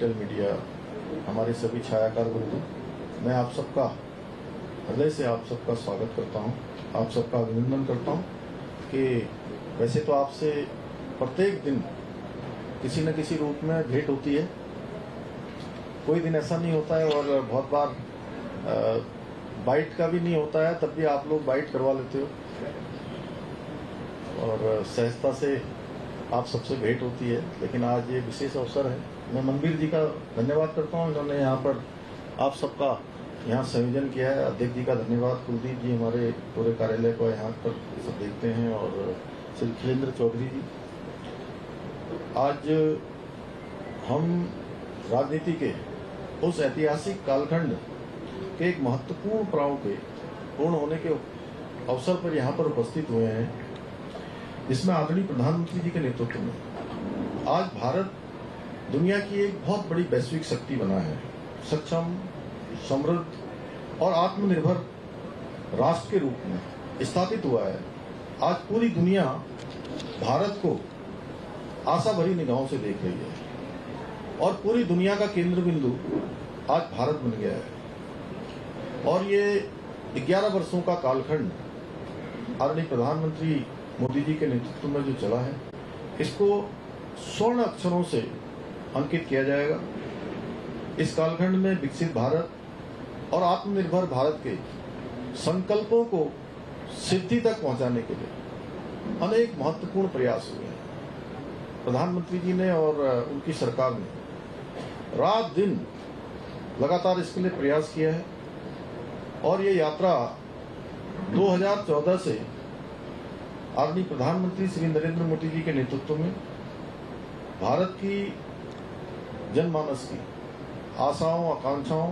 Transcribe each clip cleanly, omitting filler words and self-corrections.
Digital media, हमारे सभी छायाकार बंधु, मैं आप सबका हृदय से आप सबका स्वागत करता हूं, आप सबका अभिनंदन करता हूं कि वैसे तो आपसे प्रत्येक दिन किसी न किसी रूप में भेंट होती है। कोई दिन ऐसा नहीं होता है और बहुत बार बाइट का भी नहीं होता है, तब भी आप लोग बाइट करवा लेते हो और सहजता से आप सबसे भेंट होती है। लेकिन आज ये विशेष अवसर है। मैं मनबीर जी का धन्यवाद करता हूँ, इन्होंने यहाँ पर आप सबका यहाँ संयोजन किया है। अध्यक्ष जी का धन्यवाद, कुलदीप जी हमारे पूरे कार्यालय को यहाँ पर सब देखते हैं, और श्री खिलेंद्र चौधरी जी। आज हम राजनीति के उस ऐतिहासिक कालखंड के एक महत्वपूर्ण पड़ाव के पूर्ण होने के अवसर पर यहाँ पर उपस्थित हुए हैं, जिसमें आदरणीय प्रधानमंत्री जी के नेतृत्व में आज भारत दुनिया की एक बहुत बड़ी वैश्विक शक्ति बना है। सक्षम, समृद्ध और आत्मनिर्भर राष्ट्र के रूप में स्थापित हुआ है। आज पूरी दुनिया भारत को आशा भरी निगाहों से देख रही है और पूरी दुनिया का केंद्र बिंदु आज भारत बन गया है। और ये 11 वर्षों का कालखंड आदरणीय प्रधानमंत्री मोदी जी के नेतृत्व में जो चला है, इसको स्वर्ण अक्षरों से अंकित किया जाएगा। इस कालखंड में विकसित भारत और आत्मनिर्भर भारत के संकल्पों को सिद्धि तक पहुंचाने के लिए अनेक महत्वपूर्ण प्रयास हुए हैं। प्रधानमंत्री जी ने और उनकी सरकार ने रात दिन लगातार इसके लिए प्रयास किया है, और ये यात्रा 2014 से आदरणीय प्रधानमंत्री श्री नरेंद्र मोदी जी के नेतृत्व में भारत की जनमानस की आशाओं, आकांक्षाओं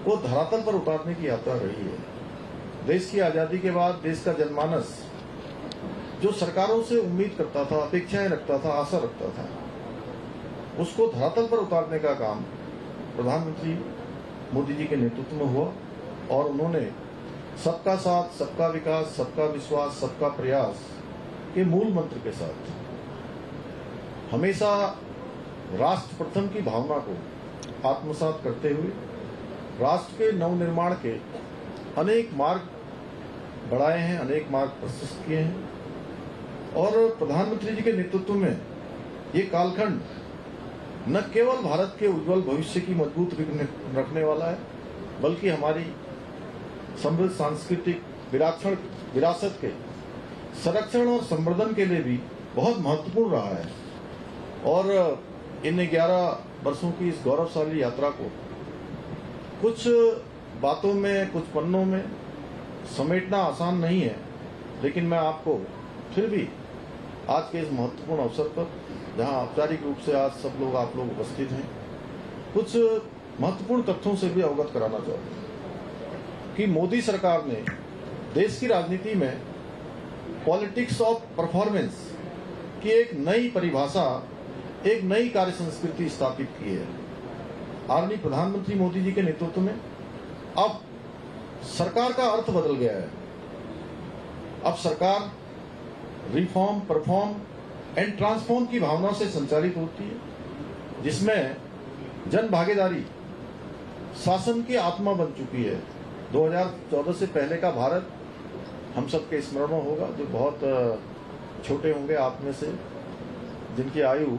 को धरातल पर उतारने की यात्रा रही है। देश की आजादी के बाद देश का जनमानस जो सरकारों से उम्मीद करता था, अपेक्षाएं रखता था, आशा रखता था, उसको धरातल पर उतारने का काम प्रधानमंत्री मोदी जी के नेतृत्व में हुआ, और उन्होंने सबका साथ, सबका विकास, सबका विश्वास, सबका प्रयास के मूल मंत्र के साथ हमेशा राष्ट्र प्रथम की भावना को आत्मसात करते हुए राष्ट्र के नवनिर्माण के अनेक मार्ग बढ़ाए हैं, अनेक मार्ग प्रशस्त किए हैं। और प्रधानमंत्री जी के नेतृत्व में ये कालखंड न केवल भारत के उज्जवल भविष्य की मजबूत रीढ़ रखने वाला है, बल्कि हमारी समृद्ध सांस्कृतिक विरासत के संरक्षण और संवर्धन के लिए भी बहुत महत्वपूर्ण रहा है। और इन 11 वर्षों की इस गौरवशाली यात्रा को कुछ बातों में, कुछ पन्नों में समेटना आसान नहीं है, लेकिन मैं आपको फिर भी आज के इस महत्वपूर्ण अवसर पर, जहां औपचारिक रूप से आज सब लोग आप लोग उपस्थित हैं, कुछ महत्वपूर्ण तथ्यों से भी अवगत कराना चाहता हूं कि मोदी सरकार ने देश की राजनीति में पॉलिटिक्स ऑफ परफॉर्मेंस की एक नई परिभाषा, एक नई कार्य संस्कृति स्थापित की है। आदरणीय प्रधानमंत्री मोदी जी के नेतृत्व में अब सरकार का अर्थ बदल गया है। अब सरकार रिफॉर्म, परफॉर्म एंड ट्रांसफॉर्म की भावना से संचालित होती है, जिसमें जन भागीदारी शासन की आत्मा बन चुकी है। 2014 से पहले का भारत हम सबके स्मरण में होगा, जो बहुत छोटे होंगे आप में से, जिनकी आयु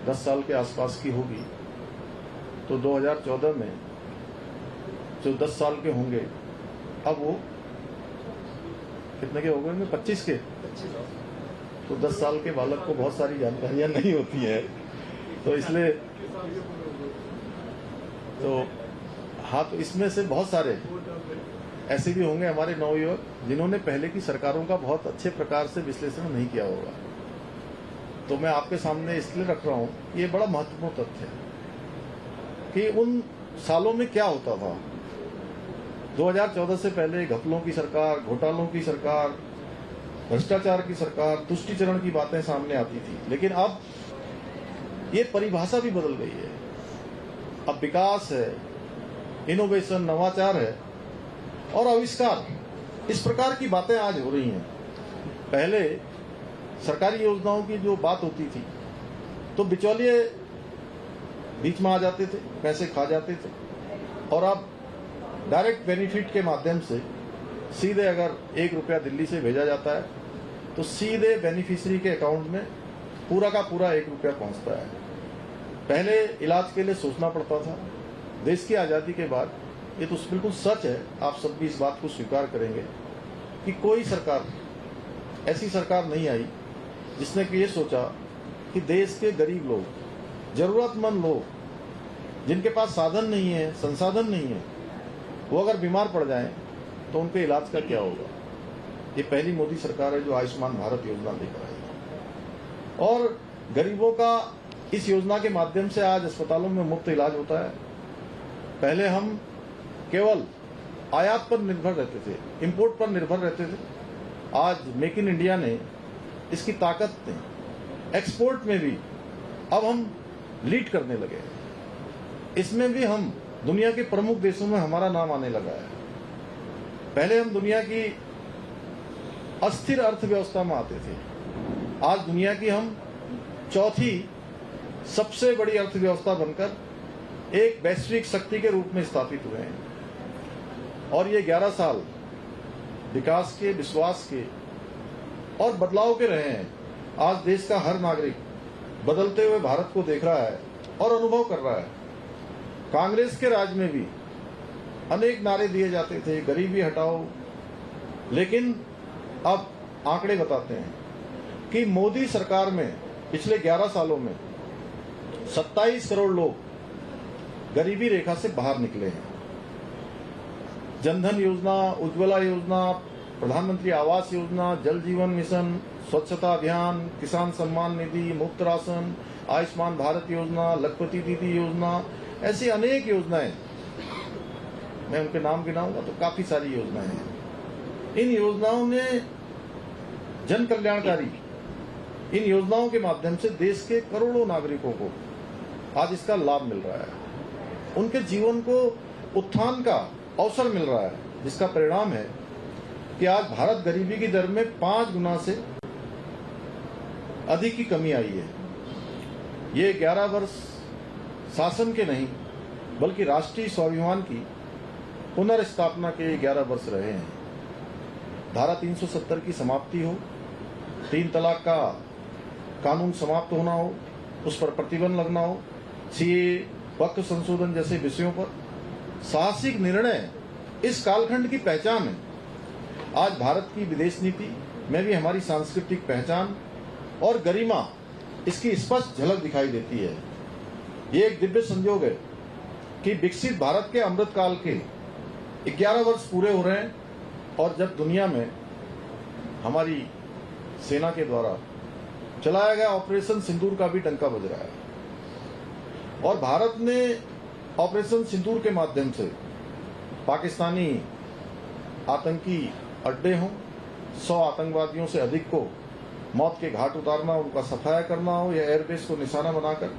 10 साल के आसपास की होगी। तो 2014 में जो 10 साल के होंगे, अब वो कितने के हो गए? 25 के। तो 10 साल के बालक को बहुत सारी जानकारियां नहीं होती है, तो इसलिए तो हाँ, तो इसमें से बहुत सारे ऐसे भी होंगे हमारे नवयुवक जिन्होंने पहले की सरकारों का बहुत अच्छे प्रकार से विश्लेषण नहीं किया होगा। तो मैं आपके सामने इसलिए रख रहा हूं, ये बड़ा महत्वपूर्ण तथ्य है कि उन सालों में क्या होता था। 2014 से पहले घपलों की सरकार, घोटालों की सरकार, भ्रष्टाचार की सरकार, तुष्टिकरण की बातें सामने आती थी। लेकिन अब ये परिभाषा भी बदल गई है। अब विकास है, इनोवेशन, नवाचार है और आविष्कार, इस प्रकार की बातें आज हो रही हैं। पहले सरकारी योजनाओं की जो बात होती थी तो बिचौलिए बीच में आ जाते थे, पैसे खा जाते थे, और अब डायरेक्ट बेनिफिट के माध्यम से सीधे अगर 1 रुपया दिल्ली से भेजा जाता है तो सीधे बेनिफिशियरी के अकाउंट में पूरा का पूरा 1 रुपया पहुंचता है। पहले इलाज के लिए सोचना पड़ता था। देश की आज़ादी के बाद ये तो बिल्कुल सच है, आप सब भी इस बात को स्वीकार करेंगे कि कोई सरकार, ऐसी सरकार नहीं आई जिसने कि ये सोचा कि देश के गरीब लोग, जरूरतमंद लोग जिनके पास साधन नहीं है, संसाधन नहीं है, वो अगर बीमार पड़ जाएं तो उनके इलाज का क्या होगा। ये पहली मोदी सरकार है जो आयुष्मान भारत योजना लेकर आई और गरीबों का इस योजना के माध्यम से आज अस्पतालों में मुफ्त इलाज होता है। पहले हम केवल आयात पर निर्भर रहते थे, इंपोर्ट पर निर्भर रहते थे। आज मेक इन इंडिया ने इसकी ताकत ने एक्सपोर्ट में भी अब हम लीड करने लगे। इसमें भी हम दुनिया के प्रमुख देशों में हमारा नाम आने लगा है। पहले हम दुनिया की अस्थिर अर्थव्यवस्था में आते थे, आज दुनिया की हम चौथी सबसे बड़ी अर्थव्यवस्था बनकर एक वैश्विक शक्ति के रूप में स्थापित हुए हैं। और ये 11 साल विकास के, विश्वास के और बदलाव के रहे हैं। आज देश का हर नागरिक बदलते हुए भारत को देख रहा है और अनुभव कर रहा है। कांग्रेस के राज में भी अनेक नारे दिए जाते थे, गरीबी हटाओ, लेकिन अब आंकड़े बताते हैं कि मोदी सरकार में पिछले 11 सालों में 27 करोड़ लोग गरीबी रेखा से बाहर निकले हैं। जनधन योजना, उज्ज्वला योजना, प्रधानमंत्री आवास योजना, जल जीवन मिशन, स्वच्छता अभियान, किसान सम्मान निधि, मुफ्त राशन, आयुष्मान भारत योजना, लखपति दीदी योजना, ऐसी अनेक योजनाएं, मैं उनके नाम गिनाऊंगा तो काफी सारी योजनाएं हैं। इन योजनाओं ने जन कल्याणकारी, इन योजनाओं के माध्यम से देश के करोड़ों नागरिकों को आज इसका लाभ मिल रहा है। उनके जीवन को उत्थान का अवसर मिल रहा है, जिसका परिणाम है कि आज भारत गरीबी की दर में 5 गुना से अधिक की कमी आई है। ये 11 वर्ष शासन के नहीं बल्कि राष्ट्रीय स्वाभिमान की पुनर्स्थापना के 11 वर्ष रहे हैं। धारा 370 की समाप्ति हो, 3 तलाक का कानून समाप्त होना हो, उस पर प्रतिबंध लगना हो, सीए, वक्फ संशोधन जैसे विषयों पर साहसिक निर्णय इस कालखंड की पहचान है। आज भारत की विदेश नीति में भी हमारी सांस्कृतिक पहचान और गरिमा, इसकी स्पष्ट झलक दिखाई देती है। ये एक दिव्य संयोग है कि विकसित भारत के अमृत काल के 11 वर्ष पूरे हो रहे हैं और जब दुनिया में हमारी सेना के द्वारा चलाया गया ऑपरेशन सिंदूर का भी डंका बज रहा है। और भारत ने ऑपरेशन सिंदूर के माध्यम से पाकिस्तानी आतंकी अड्डे हों, 100 आतंकवादियों से अधिक को मौत के घाट उतारना, उनका सफाया करना हो या एयरबेस को निशाना बनाकर,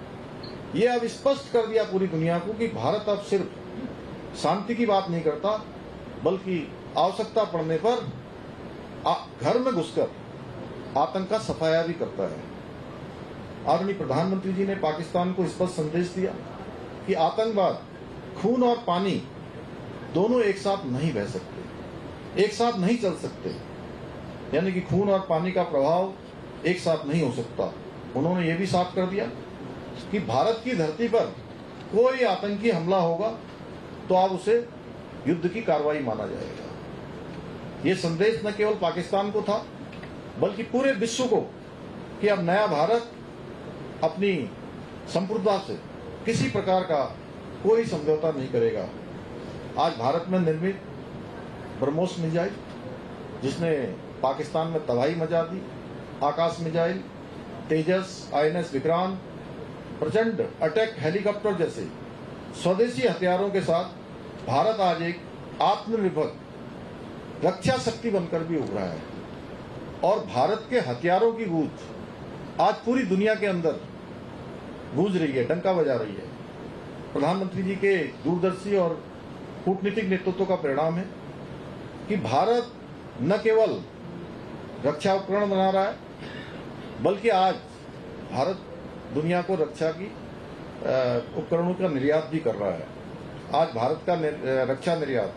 ये अब स्पष्ट कर दिया पूरी दुनिया को कि भारत अब सिर्फ शांति की बात नहीं करता बल्कि आवश्यकता पड़ने पर घर में घुसकर आतंक का सफाया भी करता है। आदरणीय प्रधानमंत्री जी ने पाकिस्तान को स्पष्ट संदेश दिया कि आतंकवाद, खून और पानी दोनों एक साथ नहीं बह सकते, एक साथ नहीं चल सकते, यानी कि खून और पानी का प्रभाव एक साथ नहीं हो सकता। उन्होंने ये भी साफ कर दिया कि भारत की धरती पर कोई आतंकी हमला होगा तो अब उसे युद्ध की कार्रवाई माना जाएगा। ये संदेश न केवल पाकिस्तान को था बल्कि पूरे विश्व को कि अब नया भारत अपनी संप्रभुता से किसी प्रकार का कोई समझौता नहीं करेगा। आज भारत में निर्मित ब्रह्मोस मिसाइल, जिसने पाकिस्तान में तबाही मचा दी, आकाश मिसाइल, तेजस, आईएनएस विक्रांत, प्रचंड अटैक हेलीकॉप्टर जैसे स्वदेशी हथियारों के साथ भारत आज एक आत्मनिर्भर रक्षा शक्ति बनकर भी उभरा है। और भारत के हथियारों की गूंज आज पूरी दुनिया के अंदर गूंज रही है, डंका बजा रही है। प्रधानमंत्री जी के दूरदर्शी और कूटनीतिक नेतृत्व का परिणाम है कि भारत न केवल रक्षा उपकरण बना रहा है बल्कि आज भारत दुनिया को रक्षा की उपकरणों का निर्यात भी कर रहा है। आज भारत का रक्षा निर्यात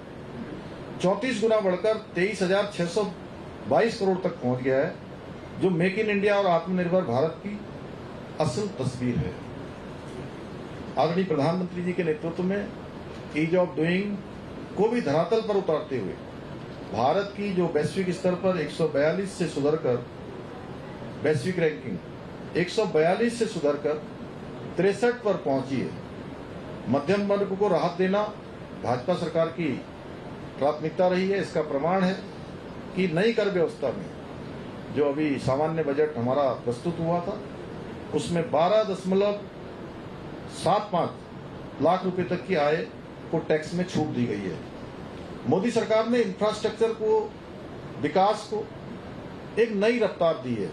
34 गुना बढ़कर 23,622 करोड़ तक पहुंच गया है, जो मेक इन इंडिया और आत्मनिर्भर भारत की असल तस्वीर है। आदरणीय प्रधानमंत्री जी के नेतृत्व में ईज ऑफ डूइंग को भी धरातल पर उतारते हुए भारत की जो वैश्विक स्तर पर 142 से सुधरकर वैश्विक रैंकिंग 142 से सुधरकर 63 पर पहुंची है। मध्यम वर्ग को राहत देना भाजपा सरकार की प्राथमिकता रही है। इसका प्रमाण है कि नई कर व्यवस्था में जो अभी सामान्य बजट हमारा प्रस्तुत हुआ था, उसमें 12.75 लाख रुपए तक की आय को टैक्स में छूट दी गई है। मोदी सरकार ने इंफ्रास्ट्रक्चर को, विकास को एक नई रफ्तार दी है।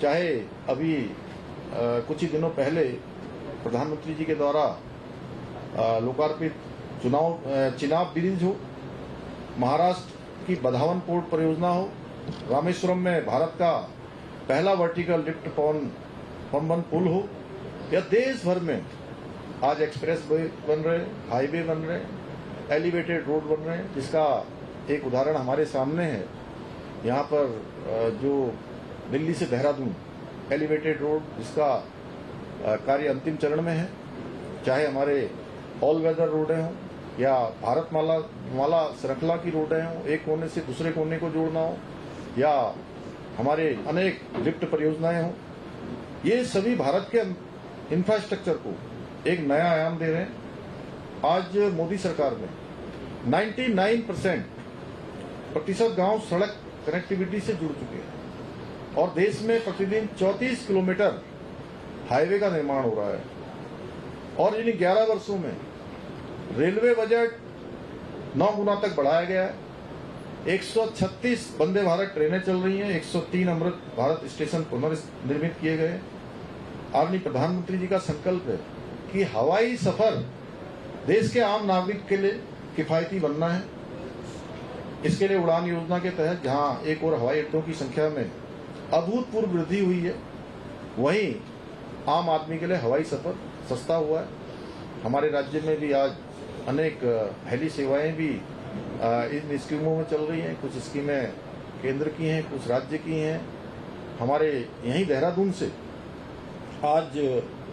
चाहे अभी कुछ ही दिनों पहले प्रधानमंत्री जी के द्वारा लोकार्पित चिनाब ब्रिज हो, महाराष्ट्र की बधावन पोर्ट परियोजना हो, रामेश्वरम में भारत का पहला वर्टिकल लिफ्ट पवन पुल हो, या देश भर में आज एक्सप्रेस वे बन रहे, हाईवे बन रहे, एलिवेटेड रोड बन रहे हैं, जिसका एक उदाहरण हमारे सामने है। यहाँ पर जो दिल्ली से देहरादून एलिवेटेड रोड, जिसका कार्य अंतिम चरण में है, चाहे हमारे ऑल वेदर रोडें हों या भारतमाला श्रृंखला की रोडें हों, एक कोने से दूसरे कोने को जोड़ना हो, या हमारे अनेक लिफ्ट परियोजनाएं हों, ये सभी भारत के इंफ्रास्ट्रक्चर को एक नया आयाम दे रहे हैं। आज मोदी सरकार में 99% गांव सड़क कनेक्टिविटी से जुड़ चुके हैं और देश में प्रतिदिन 34 किलोमीटर हाईवे का निर्माण हो रहा है। और इन 11 वर्षों में रेलवे बजट 9 गुना तक बढ़ाया गया है। 136 वंदे भारत ट्रेनें चल रही हैं, 103 अमृत भारत स्टेशन पुनर्निर्मित किए गए। आदरणीय प्रधानमंत्री जी का संकल्प है कि हवाई सफर देश के आम नागरिक के लिए किफायती बनना है। इसके लिए उड़ान योजना के तहत जहां एक और हवाई अड्डों की संख्या में अभूतपूर्व वृद्धि हुई है, वहीं आम आदमी के लिए हवाई सफर सस्ता हुआ है। हमारे राज्य में भी आज अनेक हेली सेवाएं भी इन स्कीमों में चल रही हैं। कुछ स्कीमें केंद्र की हैं, कुछ राज्य की हैं। हमारे यहीं देहरादून से आज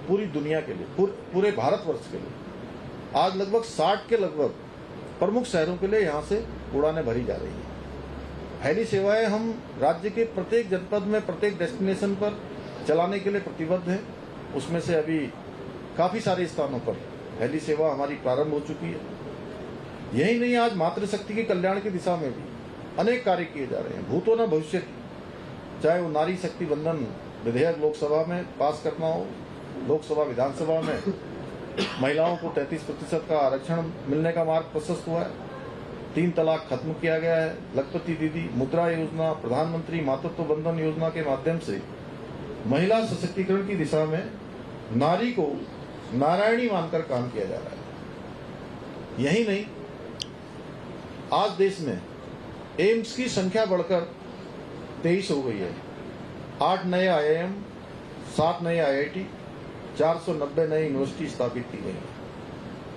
पूरी दुनिया के लिए, पूरे भारतवर्ष के लिए आज लगभग 60 के लगभग प्रमुख शहरों के लिए यहाँ से उड़ानें भरी जा रही हैं। हेली सेवाएं हम राज्य के प्रत्येक जनपद में, प्रत्येक डेस्टिनेशन पर चलाने के लिए प्रतिबद्ध हैं। उसमें से अभी काफी सारे स्थानों पर हेली सेवा हमारी प्रारंभ हो चुकी है। यही नहीं, आज मातृशक्ति के कल्याण की दिशा में भी अनेक कार्य किए जा रहे हैं। भूतो न भविष्य, चाहे वो नारी शक्ति बंधन विधेयक लोकसभा में पास करना हो, लोकसभा विधानसभा में महिलाओं को 33% का आरक्षण मिलने का मार्ग प्रशस्त हुआ है। 3 तलाक खत्म किया गया है। लखपति दीदी मुद्रा योजना, प्रधानमंत्री मातृत्व बंधन योजना के माध्यम से महिला सशक्तिकरण की दिशा में नारी को नारायणी मानकर काम किया जा रहा है। यही नहीं, आज देश में एम्स की संख्या बढ़कर 23 हो गई है। 8 नए IIM, 7 नए IIT, 490 नई यूनिवर्सिटी स्थापित की गई।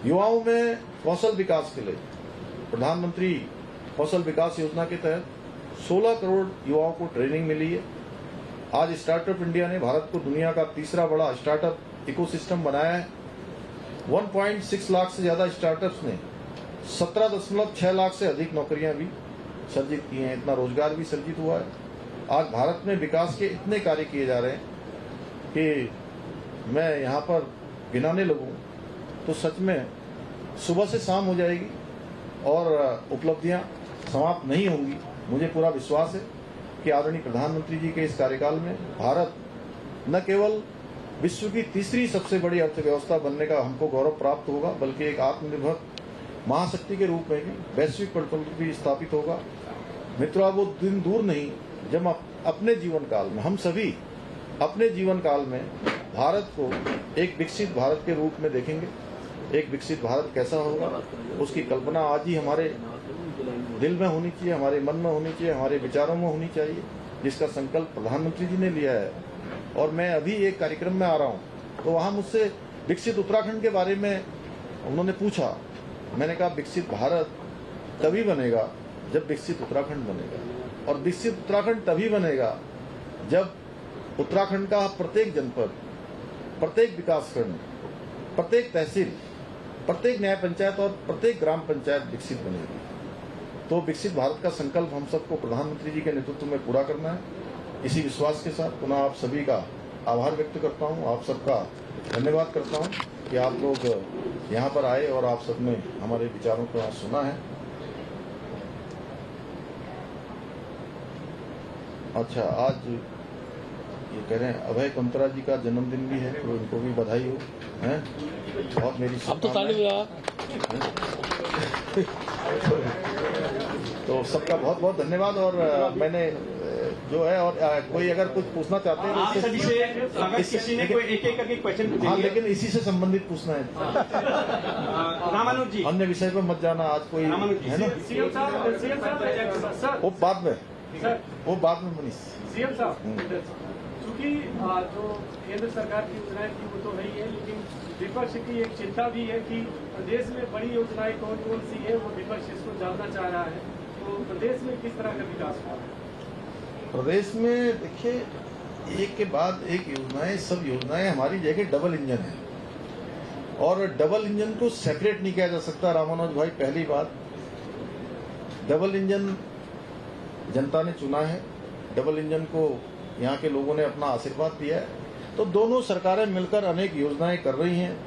युवाओं में कौशल विकास के लिए प्रधानमंत्री कौशल विकास योजना के तहत 16 करोड़ युवाओं को ट्रेनिंग मिली है। आज स्टार्टअप इंडिया ने भारत को दुनिया का तीसरा बड़ा स्टार्टअप इकोसिस्टम बनाया है। 1.6 लाख से ज्यादा स्टार्टअप्स ने 17.6 लाख से अधिक नौकरियां भी सर्जित की हैं। इतना रोजगार भी सर्जित हुआ है। आज भारत में विकास के इतने कार्य किए जा रहे हैं कि मैं यहाँ पर गिनाने लगूं तो सच में सुबह से शाम हो जाएगी और उपलब्धियां समाप्त नहीं होंगी। मुझे पूरा विश्वास है कि आदरणीय प्रधानमंत्री जी के इस कार्यकाल में भारत न केवल विश्व की तीसरी सबसे बड़ी अर्थव्यवस्था बनने का हमको गौरव प्राप्त होगा, बल्कि एक आत्मनिर्भर महाशक्ति के रूप में भी वैश्विक पटल पर भी स्थापित होगा। मित्रों, अब वो दिन दूर नहीं जब अपने जीवन काल में, हम सभी अपने जीवन काल में भारत को एक विकसित भारत के रूप में देखेंगे। एक विकसित भारत कैसा होगा, उसकी कल्पना आज ही हमारे दिल में होनी चाहिए, हमारे मन में होनी चाहिए, हमारे विचारों में होनी चाहिए, जिसका संकल्प प्रधानमंत्री जी ने लिया है। और मैं अभी एक कार्यक्रम में आ रहा हूँ तो वहाँ मुझसे विकसित उत्तराखंड के बारे में उन्होंने पूछा। मैंने कहा विकसित भारत तभी बनेगा जब विकसित उत्तराखंड बनेगा, और विकसित उत्तराखंड तभी बनेगा जब उत्तराखंड का प्रत्येक जनपद, प्रत्येक विकासखंड, प्रत्येक तहसील, प्रत्येक न्याय पंचायत और प्रत्येक ग्राम पंचायत विकसित बनेगी। तो विकसित भारत का संकल्प हम सबको प्रधानमंत्री जी के नेतृत्व में पूरा करना है। इसी विश्वास के साथ पुनः आप सभी का आभार व्यक्त करता हूं, आप सबका धन्यवाद करता हूं कि आप लोग यहां पर आए और आप सबने हमारे विचारों को यहाँ सुना है। अच्छा, आज ये कह रहे हैं अभय कंतरा जी का जन्मदिन भी है, तो इनको भी बधाई हो। हैं बहुत मेरी तो सबका बहुत बहुत धन्यवाद। और मैंने जो है, और कोई अगर कुछ पूछना चाहते हैं आप सभी से अगर किसी ने कोई एक करके क्वेश्चन पूछेंगे। हाँ, लेकिन इसी से संबंधित पूछना है। रामानुज जी, अन्य विषय पर मत जाना। आज कोई है ना, वो बाद में, वो बाद में मनीष। सीएम साहब, चूंकि जो केंद्र सरकार की योजनाएं थी वो तो है ही है, लेकिन विपक्ष की एक चिंता भी है कि प्रदेश में बड़ी योजनाएं कौन कौन सी है, वो विपक्ष इसको जानना चाह रहा है। तो प्रदेश में किस तरह का विकास हुआ है? प्रदेश में देखिए, एक के बाद एक योजनाएं, सब योजनाएं हमारी जगह डबल इंजन है, और डबल इंजन को सेपरेट नहीं किया जा सकता। रामानुज भाई, पहली बात, डबल इंजन जनता ने चुना है, डबल इंजन को यहाँ के लोगों ने अपना आशीर्वाद दिया है, तो दोनों सरकारें मिलकर अनेक योजनाएं कर रही हैं।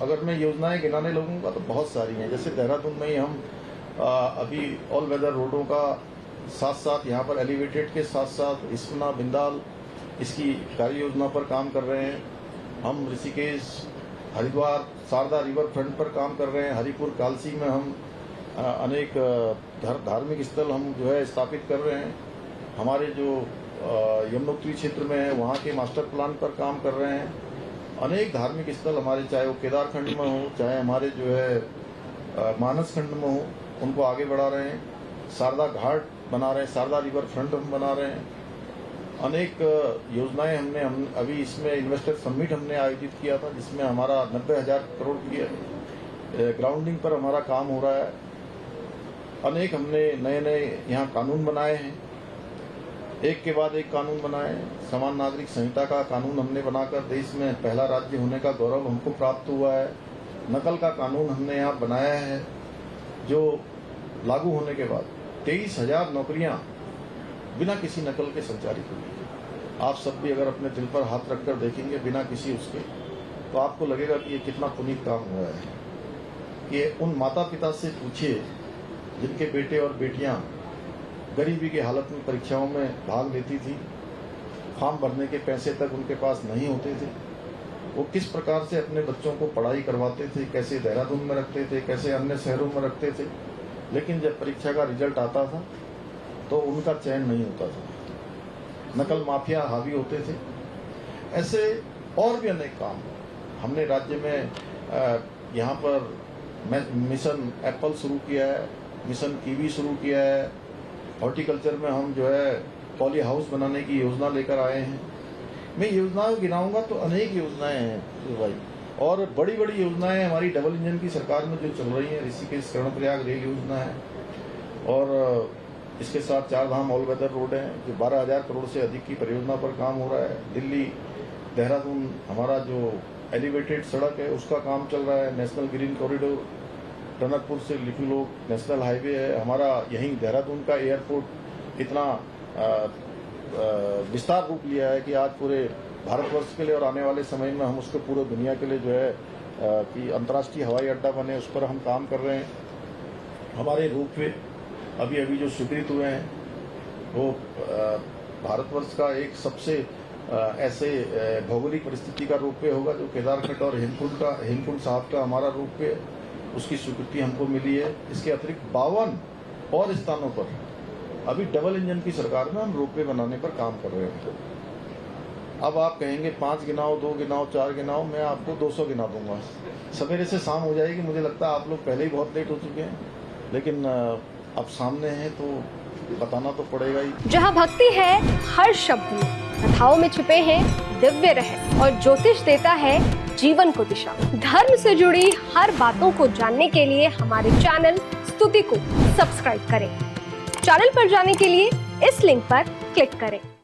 अगर मैं योजनाएं गिनाने लगूंगा तो बहुत सारी हैं। जैसे देहरादून में ही हम अभी ऑल वेदर रोडों का साथ साथ यहाँ पर एलिवेटेड के साथ साथ इस्पना बिंदाल इसकी कार्य योजना पर काम कर रहे हैं। हम ऋषिकेश, हरिद्वार, शारदा रिवर फ्रंट पर काम कर रहे हैं। हरिपुर कालसी में हम अनेक धार्मिक स्थल हम जो है स्थापित कर रहे हैं। हमारे जो यमुनोत्री क्षेत्र में है वहाँ के मास्टर प्लान पर काम कर रहे हैं। अनेक धार्मिक स्थल हमारे, चाहे वो केदारखंड में हो, चाहे हमारे जो है मानस खंड में हो, उनको आगे बढ़ा रहे हैं। शारदा घाट बना रहे हैं, शारदा रिवर फ्रंट हम बना रहे हैं। अनेक योजनाएं हमने अभी इसमें इन्वेस्टर समिट हमने आयोजित किया था, जिसमें हमारा 90,000 करोड़ की ग्राउंडिंग पर हमारा काम हो रहा है। अनेक हमने नए नए यहाँ कानून बनाए हैं, एक के बाद एक कानून बनाए। समान नागरिक संहिता का कानून हमने बनाकर देश में पहला राज्य होने का गौरव हमको प्राप्त हुआ है। नकल का कानून हमने यहाँ बनाया है, जो लागू होने के बाद 23,000 नौकरियां बिना किसी नकल के संचालित हुई। आप सब भी अगर अपने दिल पर हाथ रखकर देखेंगे बिना किसी उसके, तो आपको लगेगा कि ये कितना पुनीत काम हुआ है। कि उन माता पिता से पूछिए जिनके बेटे और बेटियां गरीबी की हालत में परीक्षाओं में भाग लेती थी, फॉर्म भरने के पैसे तक उनके पास नहीं होते थे, वो किस प्रकार से अपने बच्चों को पढ़ाई करवाते थे, कैसे देहरादून में रखते थे, कैसे अन्य शहरों में रखते थे। लेकिन जब परीक्षा का रिजल्ट आता था तो उनका चयन नहीं होता था, नकल माफिया हावी होते थे। ऐसे और भी अनेक काम हमने राज्य में यहाँ पर मिशन एप्पल शुरू किया है, मिशन कीवी शुरू किया है। हॉर्टिकल्चर में हम जो है पॉली हाउस बनाने की योजना लेकर आए हैं। मैं योजनाओं गिनाऊंगा तो अनेक योजनाएं हैं भाई, और बड़ी बड़ी योजनाएं हमारी डबल इंजन की सरकार में जो चल रही है। ऋषिकेश कर्णप्रयाग रेल योजना है, और इसके साथ 4 धाम ऑल वेदर रोड है, जो 12,000 करोड़ से अधिक की परियोजना पर काम हो रहा है। दिल्ली देहरादून हमारा जो एलिवेटेड सड़क है उसका काम चल रहा है। नेशनल ग्रीन कॉरिडोर टनकपुर से लिटुलोक नेशनल हाईवे है। हमारा यहीं देहरादून का एयरपोर्ट इतना विस्तार रूप लिया है कि आज पूरे भारतवर्ष के लिए और आने वाले समय में हम उसको पूरे दुनिया के लिए जो है कि अंतर्राष्ट्रीय हवाई अड्डा बने, उस पर हम काम कर रहे हैं। हमारे रोपवे अभी जो स्वीकृत हुए हैं वो भारतवर्ष का एक सबसे ऐसे भौगोलिक परिस्थिति का रोपवे होगा जो केदारखंड और हेमकुंड साहब का हमारा रोपवे, उसकी स्वीकृति हमको मिली है। इसके अतिरिक्त 52 और स्थानों पर अभी डबल इंजन की सरकार में हम रोपवे बनाने पर काम कर रहे हैं। अब आप कहेंगे 5 गिनाओ, 2 गिनाओ, 4 गिनाओ, मैं आपको 200 गिना दूंगा। सवेरे से शाम हो जाएगी। मुझे लगता है आप लोग पहले ही बहुत लेट हो चुके हैं, लेकिन अब सामने है तो बताना तो पड़ेगा ही। जहाँ भक्ति है हर शब्द में, कथाओं में छुपे हैं दिव्य रहस्य, और ज्योतिष देता है जीवन को दिशा। धर्म से जुड़ी हर बातों को जानने के लिए हमारे चैनल स्तुति को सब्सक्राइब करें। चैनल पर जाने के लिए इस लिंक पर क्लिक करें।